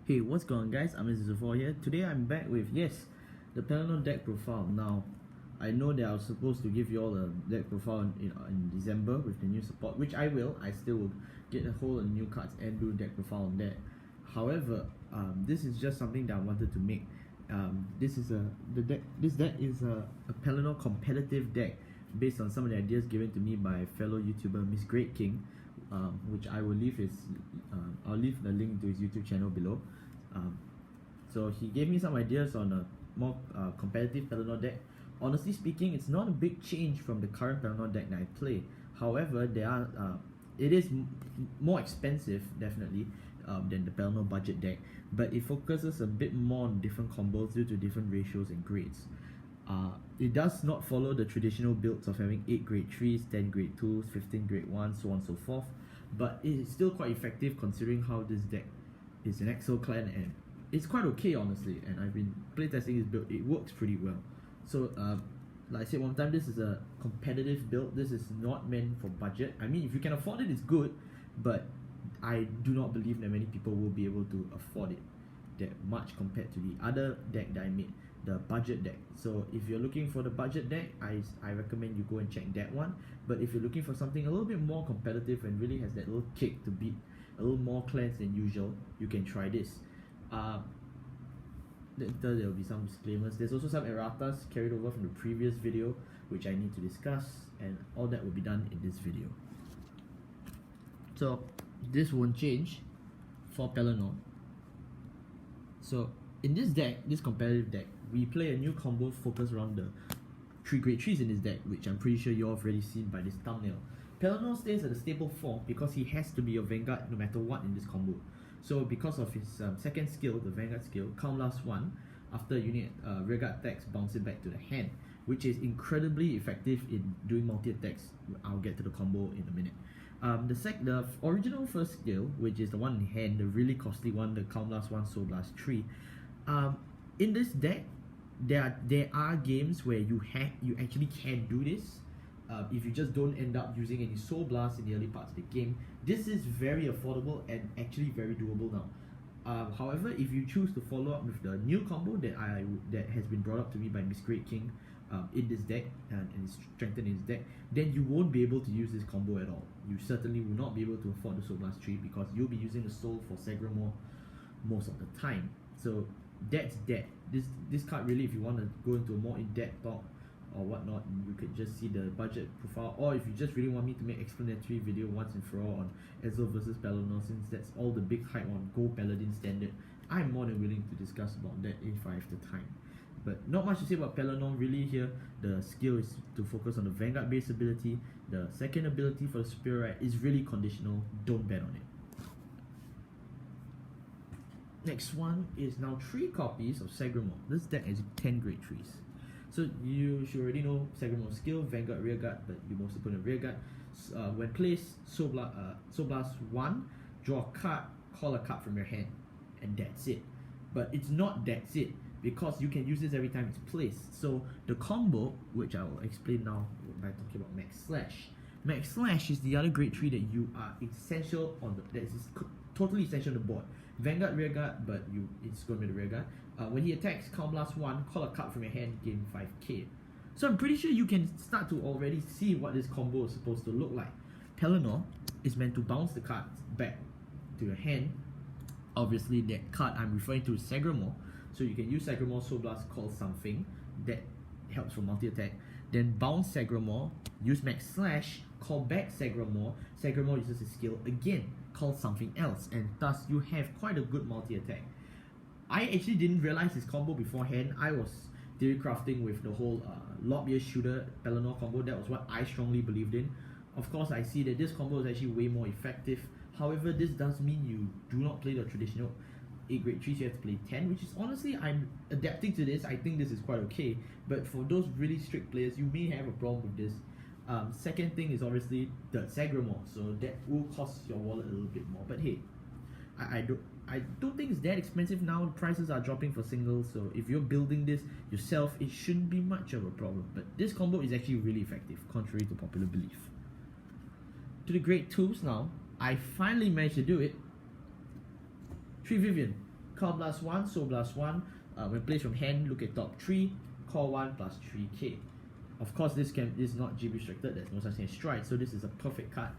Hey, what's going on, guys? I'm Mr. here. Today I'm back with, the Pellinore deck profile. Now, I know that I was supposed to give you all a deck profile in December with the new support, which I will. I still will get a whole of new cards and do deck profile on that. However, this is just something that I wanted to make. This deck is a Pellinore competitive deck based on some of the ideas given to me by fellow YouTuber Misgrade King, which I will leave I'll leave the link to his YouTube channel below. So he gave me some ideas on a more competitive Pellinore deck. Honestly speaking, it's not a big change from the current Pellinore deck that I play. However, it is more expensive, definitely, than the Pellinore Budget deck, but it focuses a bit more on different combos due to different ratios and grades. It does not follow the traditional builds of having 8 grade 3s, 10 grade 2s, 15 grade 1s, so on and so forth, but it is still quite effective considering how this deck is an Exo clan, and it's quite okay, honestly, and I've been playtesting this build. It works pretty well. So like I said one time, this is a competitive build. This is not meant for budget. I mean, if you can afford it, it's good, but I do not believe that many people will be able to afford it that much compared to the other deck that I made, the budget deck. So if you're looking for the budget deck, I recommend you go and check that one. But if you're looking for something a little bit more competitive and really has that little kick to beat a little more clans than usual, you can try this. There will be some disclaimers. There's also some erratas carried over from the previous video which I need to discuss, and all that will be done in this video. So this won't change for Pellinore. So in this deck, this competitive deck, we play a new combo focused around the 3 grade 3s in this deck, which I'm pretty sure you've already seen by this thumbnail. Pellinore stays at the staple 4 because he has to be a Vanguard no matter what in this combo. So because of his second skill, the Vanguard skill, count last 1, after unit rearguard attacks, bounce it back to the hand, which is incredibly effective in doing multi-attacks. I'll get to the combo in a minute. The original first skill, which is the one in hand, the really costly one, the count last 1, soul blast 3. In this deck, there are games where you actually can do this. If you just don't end up using any soul blast in the early parts of the game, this is very affordable and actually very doable now. However, if you choose to follow up with the new combo that has been brought up to me by Misgrade King in this deck and is strengthened in his deck, then you won't be able to use this combo at all. You certainly will not be able to afford the soul blast 3 because you'll be using the soul for Sagramore most of the time. So that's that. This card really, if you want to go into a more in-depth talk or whatnot, you could just see the budget profile, or if you just really want me to make explanatory video once and for all on Ezreal versus Pellinore, since that's all the big hype on Gold Paladin standard, I'm more than willing to discuss about that if I have the time. But not much to say about Pellinore really here. The skill is to focus on the Vanguard base ability. The second ability for the Superior Rite is really conditional, don't bet on it. Next one is now 3 copies of Sagramore. This deck has 10 grade 3s. So you should already know Sagramore's skill, Vanguard Rearguard, but you mostly put in Rearguard. When placed, Soul Blast 1, draw a card, call a card from your hand, and that's it. But it's not that's it, because you can use this every time it's placed. So the combo, which I will explain now by talking about Max Slash. Max Slash is the other grade 3 that you are essential on that is totally essential on the board. Vanguard Rearguard, but it's going to be the Rearguard. When he attacks, count blast 1, call a card from your hand, gain 5k. So I'm pretty sure you can start to already see what this combo is supposed to look like. Pellinore is meant to bounce the cards back to your hand. Obviously, that card I'm referring to is Sagramore. So you can use Sagramore Soul Blast, call something that helps for multi-attack. Then bounce Sagramore, use Max Slash, call back Sagramore. Sagramore uses his skill again, call something else, and thus you have quite a good multi-attack. I actually didn't realize this combo beforehand. I was theory crafting with the whole Lobbyist Shooter Pellinore combo. That was what I strongly believed in. Of course, I see that this combo is actually way more effective. However, this does mean you do not play the traditional 8 grade 3s, you have to play 10, which is honestly, I'm adapting to this. I think this is quite okay, but for those really strict players, you may have a problem with this. Second thing is obviously the Sagramore, so that will cost your wallet a little bit more, but hey, I don't think it's that expensive now. Prices are dropping for singles, so if you're building this yourself, it shouldn't be much of a problem. But this combo is actually really effective, contrary to popular belief. To the grade 2s now, I finally managed to do it. 3 Vivian, Call plus 1, Soul plus 1. When placed from hand, look at top 3, call 1 plus 3k. Of course, this is not GB restricted, there's no such thing as strike, so this is a perfect card.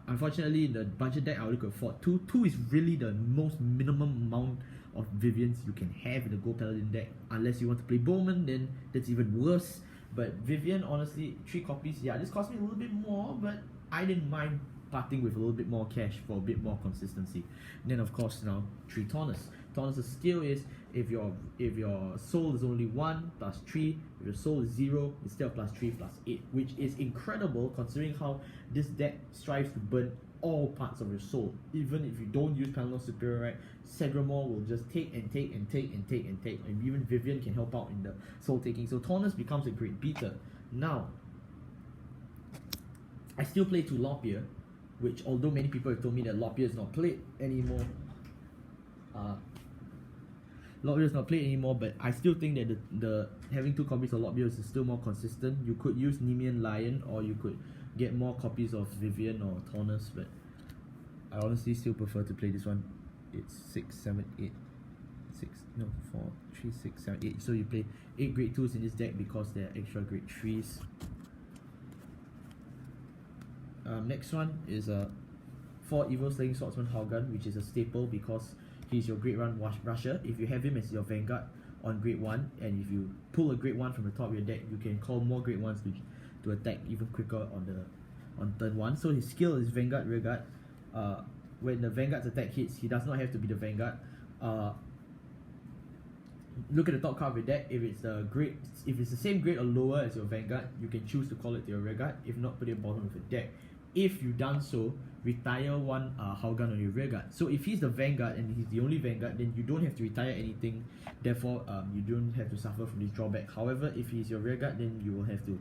Unfortunately, in the budget deck, I'll look at 4. 2 is really the most minimum amount of Vivians you can have in the Gold Paladin deck. Unless you want to play Bowman, then that's even worse. But Vivian, honestly, 3 copies, yeah, this cost me a little bit more, but I didn't mind parting with a little bit more cash for a bit more consistency. And then of course now 3 Taunus. Taunus' skill is if your soul is only 1 plus 3, if your soul is 0, instead of plus 3 plus 8, which is incredible considering how this deck strives to burn all parts of your soul. Even if you don't use Pellinore Superior, right, Sagramore will just take and take and take and take and take, and even Vivian can help out in the soul taking. So Taunus becomes a great beater. Now, I still play 2 Lopier, which although many people have told me that Lopier is not played anymore, but I still think that the having 2 copies of Lopier is still more consistent. You could use Nemean Lion, or you could get more copies of Vivian or Taunus, but I honestly still prefer to play this one. It's 6, 7, 8, 4, 3, 6, 7, 8. So you play 8 grade 2s in this deck because there are extra grade 3s. Next one is 4 Evil Slaying Swordsman Haugan, which is a staple because he's your grade 1 rusher. If you have him as your Vanguard on grade 1, and if you pull a grade 1 from the top of your deck, you can call more grade 1s to attack even quicker on turn 1. So his skill is Vanguard Rearguard. When the Vanguard's attack hits, he does not have to be the Vanguard. Look at the top card of your deck. If it's the same grade or lower as your Vanguard, you can choose to call it to your Rearguard. If not, put it bottom of the deck. If you've done so, retire 1 Haugan on your Rearguard. So if he's the Vanguard and he's the only Vanguard, then you don't have to retire anything. Therefore, you don't have to suffer from this drawback. However, if he's your Rearguard, then you will have to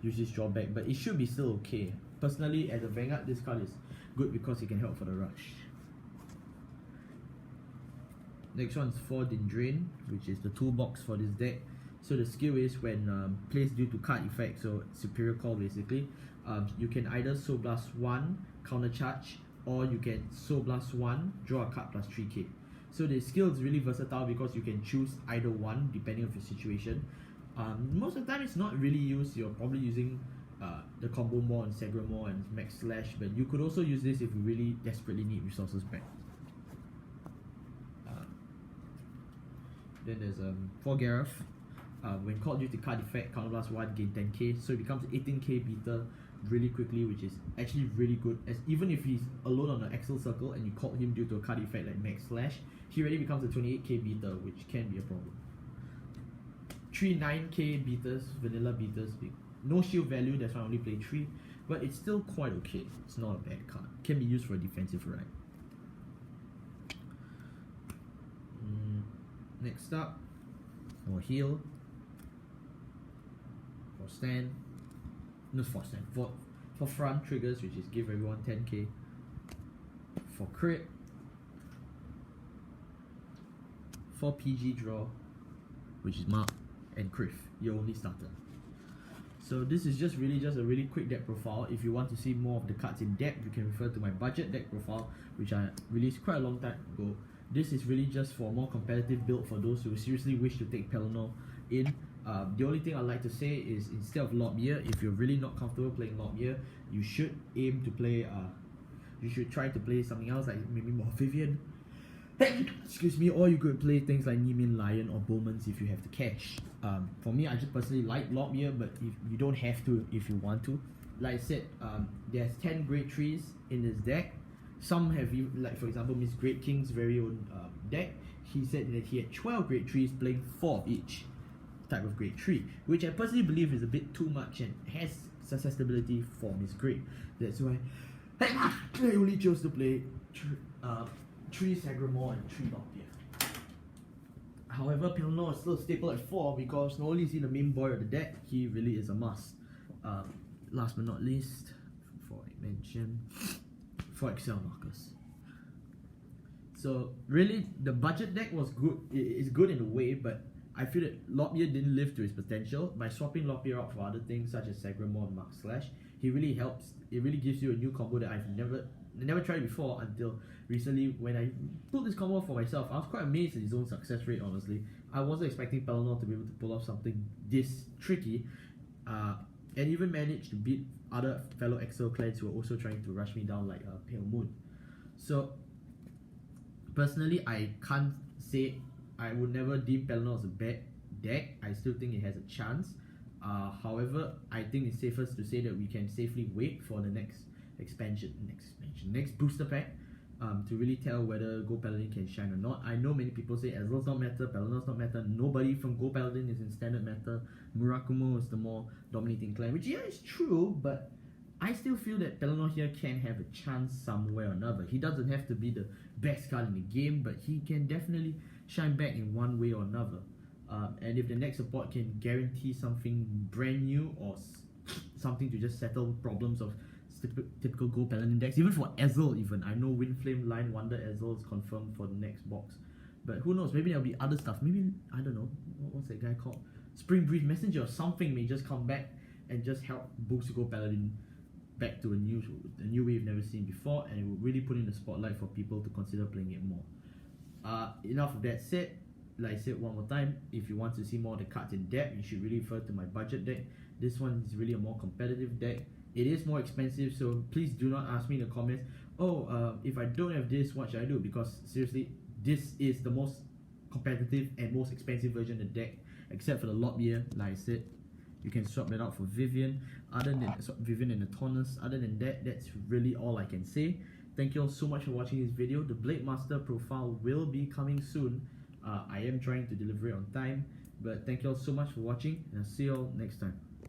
use this drawback. But it should be still okay. Personally, as a Vanguard, this card is good because it can help for the rush. Next one is 4 Dindrain, which is the toolbox for this deck. So the skill is when placed due to card effect, so superior call basically, you can either Soul Blast 1, counter charge, or you can Soul Blast 1, draw a card plus 3k. So the skill is really versatile because you can choose either one depending on your situation. Most of the time it's not really used. You're probably using the combo more on Sagramore and Max Slash, but you could also use this if you really desperately need resources back. Then there's 4 Gareth. When called due to card effect, counter blast 1, gain 10k, so it becomes an 18k beater really quickly, which is actually really good. As even if he's alone on an Excel circle and you called him due to a card effect like Max Slash, he already becomes a 28k beater, which can be a problem. 3 9k beaters, vanilla beaters, no shield value, that's why I only play 3, but it's still quite okay. It's not a bad card. Can be used for a defensive ride. Next up, for heal, for stand, no, for stand, for front triggers, which is give everyone 10k, for crit, for PG draw, which is mark, and Criff, your only starter. So this is just a really quick deck profile. If you want to see more of the cards in depth, you can refer to my budget deck profile, which I released quite a long time ago. This is really just for a more competitive build for those who seriously wish to take Pellinore in. The only thing I'd like to say is instead of Lopier, if you're really not comfortable playing Lopier, you should aim to play, you should try to play something else like maybe more Vivian. Excuse me, or you could play things like Nemean Lion or Bowman's if you have the cash. For me, I just personally like Lopier, but if you don't have to if you want to. Like I said, there's 10 grade 3s in this deck. Some have, like for example, Misgrade King's very own deck. He said that he had 12 grade 3s playing 4 of each type of grade 3, which I personally believe is a bit too much and has susceptibility for Misgrade. That's why I only chose to play 3 Sagramore and 3 Lopier. However, Pellinore is still a staple at 4 because not only is he the main boy of the deck, he really is a must. Last but not least, before I mention, for Excel markers. So really, the budget deck was good. It's good in a way, but I feel that Lopier didn't live to his potential. By swapping Lopier out for other things such as Sagramore and Mark Slash, he really helps. It really gives you a new combo that I've never I never tried it before until recently when I pulled this combo for myself. I was quite amazed at his own success rate, honestly. I wasn't expecting Pellinore to be able to pull off something this tricky, and even managed to beat other fellow Excel clans who were also trying to rush me down like Pale Moon. So, personally, I can't say I would never deem Pellinore as a bad deck. I still think it has a chance. However, I think it's safest to say that we can safely wait for the next next booster pack to really tell whether Gold Paladin can shine or not. I know many people say Ezreal's not meta, Pellinore's not meta, nobody from Gold Paladin is in standard meta, Murakumo is the more dominating clan, which yeah, is true, but I still feel that Pellinore here can have a chance somewhere or another. He doesn't have to be the best card in the game, but he can definitely shine back in one way or another. And if the next support can guarantee something brand new or something to just settle problems of typical Gold Paladin decks, even for Ezreal even. I know Windflame Line Wonder Ezreal is confirmed for the next box. But who knows, maybe there'll be other stuff. Maybe, I don't know, what's that guy called? Spring Breeze Messenger or something may just come back and just help boost Gold Paladin back to a new way you've never seen before, and it will really put in the spotlight for people to consider playing it more. Enough of that said, like I said one more time, if you want to see more of the cards in depth, you should really refer to my budget deck. This one is really a more competitive deck. It is more expensive, so please do not ask me in the comments, if I don't have this, what should I do? Because seriously, this is the most competitive and most expensive version of the deck, except for the Lobbier, like I said. You can swap that out for Vivian, Vivian and the Taunus. Other than that, that's really all I can say. Thank you all so much for watching this video. The Blade Master profile will be coming soon. I am trying to deliver it on time, but thank you all so much for watching, and I'll see you all next time.